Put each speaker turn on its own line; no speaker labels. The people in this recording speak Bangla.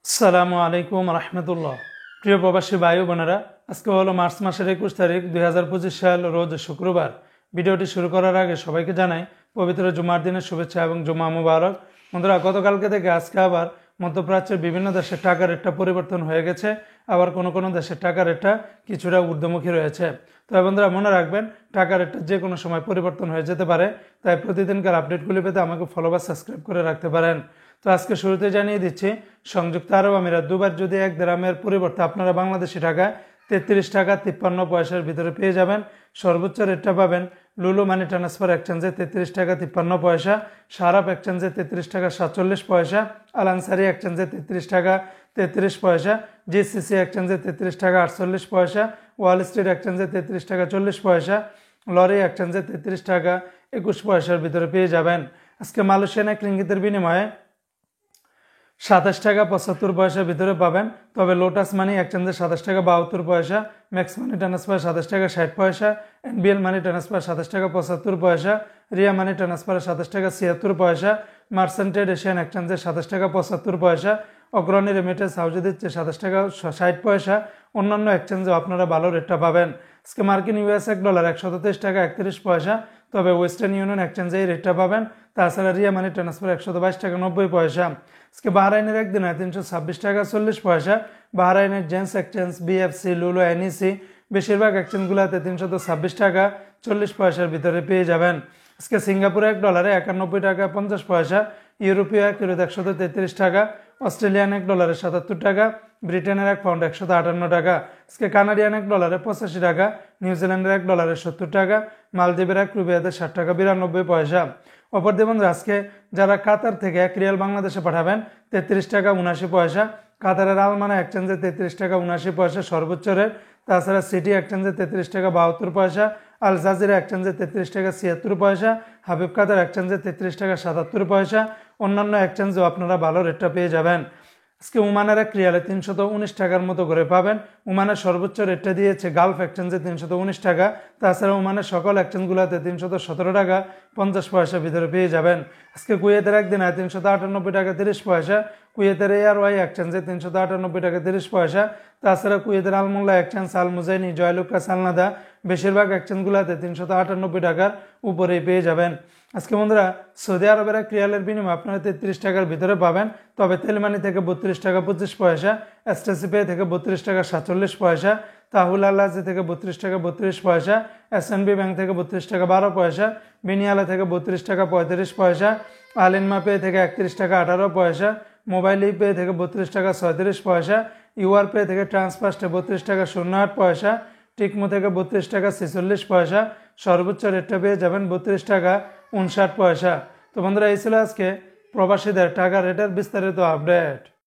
আসসালামু আলাইকুম রহমতুল্লাহ। প্রিয় প্রবাসী ভাই বোনেরা, আজকে হলো মার্চ মাসের 21 তারিখ 2025 সাল, রোজ শুক্রবার। ভিডিওটি শুরু করার আগে সবাইকে জানাই পবিত্র জুমার দিনের শুভেচ্ছা এবং জুমা মুবারক। বন্ধুরা, গতকালকে থেকে আজকে আবার মধ্যপ্রাচ্যের বিভিন্ন দেশের টাকার রেটটা পরিবর্তন হয়ে গেছে, আবার কোনো কোনো দেশের টাকার রেটটা কিছুটা ঊর্ধ্বমুখী রয়েছে। তবে বন্ধুরা, মনে রাখবেন টাকার রেটটা যে কোনো সময় পরিবর্তন হয়ে যেতে পারে, তাই প্রতিদিনকার আপডেটগুলি পেতে আমাকে ফলো বা সাবস্ক্রাইব করে রাখতে পারেন। তো আজকে শুরুতে জানিয়ে দিচ্ছি, সংযুক্ত আরব আমিরাত দুবার যদি 1 দিরহামের পরিবর্তে আপনারা বাংলাদেশি টাকা 33 টাকা 53 পয়সার ভিতরে পেয়ে যাবেন। সর্বোচ্চ রেটটা পাবেন লুলু মানি ট্রান্সফার এক্সচেঞ্জে 33 টাকা 53 পয়সা, সারাপ এক্সচেঞ্জে 33 টাকা 47 পয়সা, আল আনসারি এক্সচেঞ্জে 33 টাকা 33 পয়সা, জিসিসি এক্সচেঞ্জে 33 টাকা 48 পয়সা, ওয়াল স্ট্রিট এক্সচেঞ্জে 33 টাকা 40 পয়সা, লরি এক্সচেঞ্জে 33 টাকা 21 পয়সার ভিতরে পেয়ে যাবেন। আজকে মালয়েশিয়ান এক রিঙ্গিতের বিনিময়ে 27 টাকা 75 পয়সার ভিতরে পাবেন। তবে লোটাস মানি এক্সচেঞ্জে 27 টাকা 72 পয়সা, ম্যাক্স মানি ট্রান্সফার 27 টাকা 60 পয়সা, এনবিএল মানি ট্রান্সফার 27 টাকা 75 পয়সা, রিয়া মানি ট্রান্সফার 27 টাকা 76 পয়সা, মার্সেন্টেড এশিয়ান এক্সচেঞ্জে 27 টাকা 75 পয়সা, অগ্রণী রেমিটেন্স হাউজে দিচ্ছে 27 টাকা 60 পয়সা। অন্যান্য এক্সচেঞ্জেও আপনারা ভালো রেটটা পাবেন। আজকে মার্কিন ইউএস $1 123 টাকা 31 পয়সা, তবে ওয়েস্টার্ন ইউনিয়ন এক্সচেঞ্জে এই রেটটা পাবেন। তাছাড়া রিয়া মানি ট্রান্সফার 122 টাকা 90 পয়সা। আজকে বাহরাইনের একদিনে 326 টাকা 40 পয়সা। বাহরাইনের জেন্স এক্সচেঞ্জ, বিএফসি, লুলু, এনইসি বেশিরভাগ এক্সচেঞ্জগুলোতে 326 টাকা 40 পয়সার ভিতরে পেয়ে যাবেন। আজকে সিঙ্গাপুরে $1 91 টাকা 50 পয়সা, ইউরোপীয় এক ইউরোতে 133 টাকা, অস্ট্রেলিয়ান $1 77 টাকা, ব্রিটেনের এক পাউন্ড 158 টাকা। আজকে কানাডিয়ান $1 85 টাকা, নিউজিল্যান্ডের $1 70 টাকা, মালদ্বীপের এক রুপিয়াতে 60 টাকা 92 পয়সা। অপরদিকে বন্ধুরা, আজকে যারা কাতার থেকে 1 রিয়াল বাংলাদেশে পাঠাবেন 33 টাকা 79 পয়সা, কাতারের আলমানা এক্সচেঞ্জে 33 টাকা 79 পয়সা সর্বোচ্চ রেট। তাছাড়া সিটি এক্সচেঞ্জে 33 টাকা 72 পয়সা, আল জাজিরা এক্সচেঞ্জে 33 টাকা 76 পয়সা, হাবিব কাতার এক্সচেঞ্জে 33 টাকা 77 পয়সা। অন্যান্য এক্সচেঞ্জেও আপনারা ভালো রেটটা পেয়ে যাবেন। আজকে ওমানের 1 রিয়ালে 319 টাকার মতো করে পাবেন। ওমানের সর্বোচ্চ রেটটা দিয়েছে গালফ এক্সচেঞ্জে 319 টাকা। তাছাড়া ওমানের সকল এক্সচেঞ্জগুলোতে 317 টাকা 50 পয়সার ভিতরে পেয়ে যাবেন। আজকে কুয়েতের একদিনে 398 টাকা 30 পয়সা, কুয়েতের এআরওয়াই এক্সচেঞ্জে 398 টাকা 30 পয়সা। তাছাড়া কুয়েতের আলমুল্লা এক্সচেঞ্জ, আল মুজাইনি, জয়লুকাস, আলনাদা বেশিরভাগ এক্সচেঞ্জগুলোতে 398 টাকার উপরেই পেয়ে যাবেন। আজকে বন্ধুরা, সৌদি আরবের 1 রিয়ালের বিনিময়ে আপনারা 33 টাকার ভিতরে পাবেন। তবে তেলমানি থেকে 32 টাকা 25 পয়সা, এসটিসি পে থেকে 32 টাকা 47 পয়সা, তাহুল আল্লাজি থেকে 32 টাকা 32 পয়সা, এসএনবি ব্যাংক থেকে 32 টাকা 12 পয়সা, বিনিয়ালা থেকে 32 টাকা 35 পয়সা, আলিনমা পে থেকে 31 টাকা 18 পয়সা, মোবাইল ই পে থেকে 32 টাকা 36 পয়সা, ইউআর পে থেকে ট্রান্সফার্স্টে 32 টাকা 08 পয়সা, টিকমো থেকে 32 টাকা 46 পয়সা। সর্বোচ্চ রেটটা পেয়ে যাবেন 32 টাকা 59 পয়সা। তো বন্ধুরা, এই ছিল আজকে প্রবাসীদের টাকা রেটের বিস্তারিত আপডেট।